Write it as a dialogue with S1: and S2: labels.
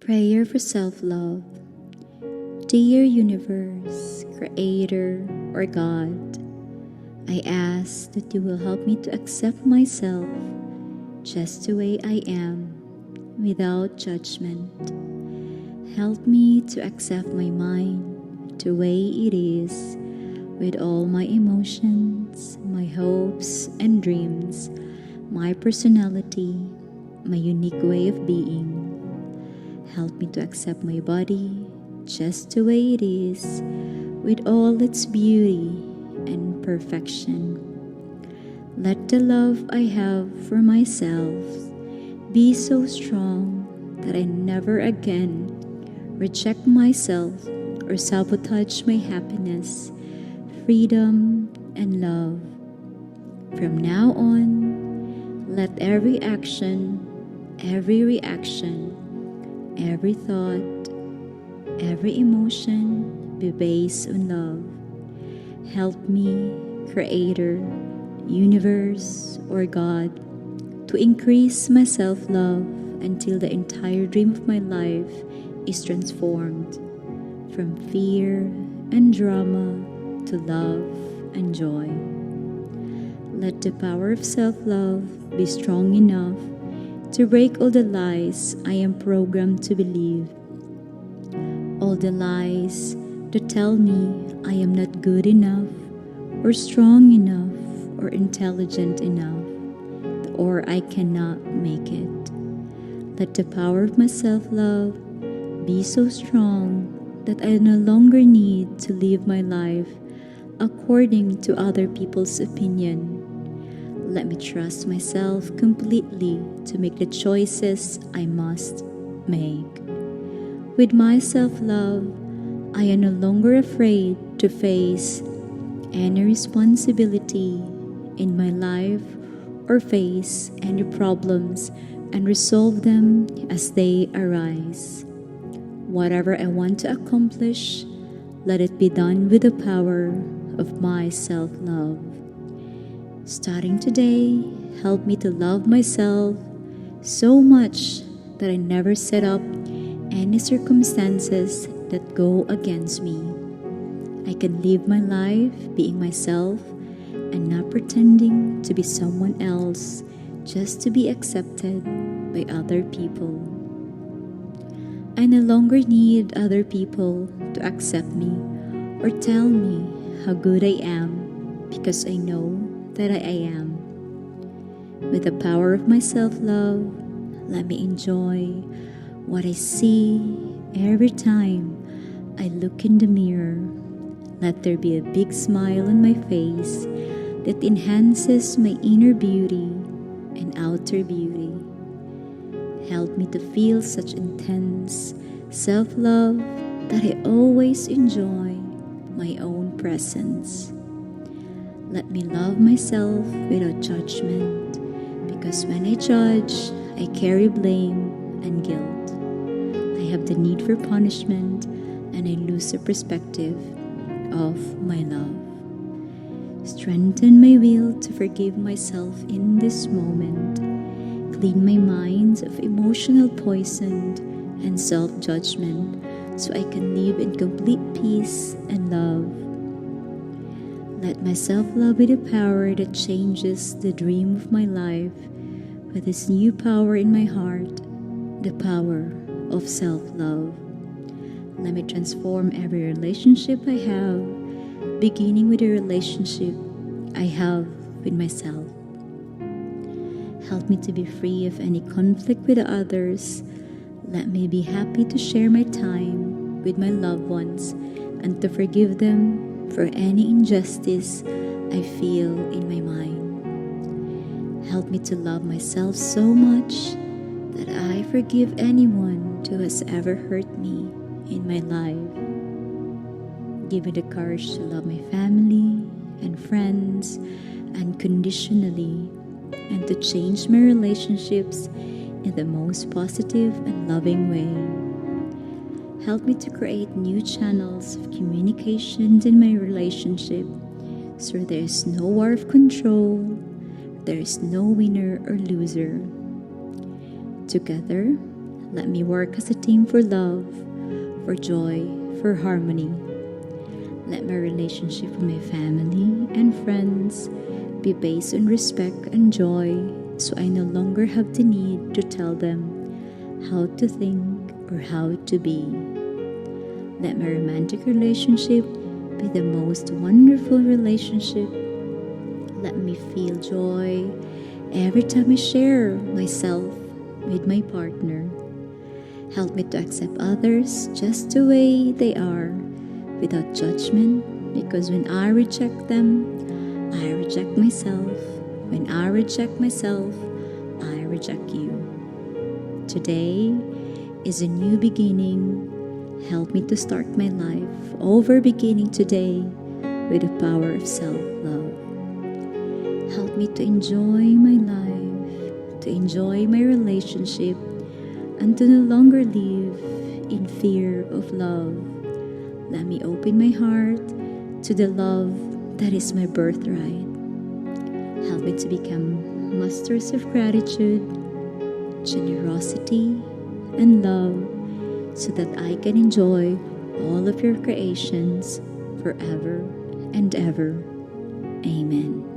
S1: Prayer for self-love. Dear Universe, Creator, or God, I ask that you will help me to accept myself just the way I am, without judgment. Help me to accept my mind the way it is, with all my emotions, my hopes and dreams, my personality, my unique way of being. Help me to accept my body just the way it is, with all its beauty and perfection. Let the love I have for myself be so strong that I never again reject myself or sabotage my happiness, freedom, and love. From now on, let every action, every reaction, every thought, every emotion be based on love. Help me, Creator, Universe, or God, to increase my self-love until the entire dream of my life is transformed from fear and drama to love and joy. Let the power of self-love be strong enough to break all the lies I am programmed to believe. All the lies that tell me I am not good enough, or strong enough, or intelligent enough, or I cannot make it. Let the power of my self-love be so strong that I no longer need to live my life according to other people's opinion. Let me trust myself completely to make the choices I must make. With my self-love, I am no longer afraid to face any responsibility in my life or face any problems and resolve them as they arise. Whatever I want to accomplish, let it be done with the power of my self-love. Starting today, help me to love myself so much that I never set up any circumstances that go against me. I can live my life being myself and not pretending to be someone else just to be accepted by other people. I no longer need other people to accept me or tell me how good I am, because I know that I am. With the power of my self-love, let me enjoy what I see every time I look in the mirror. Let there be a big smile on my face that enhances my inner beauty and outer beauty. Help me to feel such intense self-love that I always enjoy my own presence. Let me love myself without judgment, because when I judge, I carry blame and guilt. I have the need for punishment, and I lose the perspective of my love. Strengthen my will to forgive myself in this moment. Clean my mind of emotional poison and self-judgment so I can live in complete peace and love. Let my self-love be the power that changes the dream of my life with this new power in my heart, the power of self-love. Let me transform every relationship I have, beginning with the relationship I have with myself. Help me to be free of any conflict with others. Let me be happy to share my time with my loved ones and to forgive them for any injustice I feel in my mind. Help me to love myself so much that I forgive anyone who has ever hurt me in my life. Give me the courage to love my family and friends unconditionally, and to change my relationships in the most positive and loving way. Help me to create new channels of communications in my relationship so there is no war of control, there is no winner or loser. Together, Let me work as a team for love, for joy, for harmony. Let my relationship with my family and friends be based on respect and joy, so I no longer have the need to tell them how to think or how to be. Let my romantic relationship be the most wonderful relationship. Let me feel joy every time I share myself with my partner. Help me to accept others just the way they are, without judgment, because when I reject them, I reject myself. When I reject myself, I reject you. Today is a new beginning. Help me to start my life over beginning today with the power of self-love. Help me to enjoy my life, to enjoy my relationship, and to no longer live in fear of love. Let me open my heart to the love that is my birthright. Help me to become masters of gratitude, generosity, and love, so that I can enjoy all of your creations forever and ever. Amen.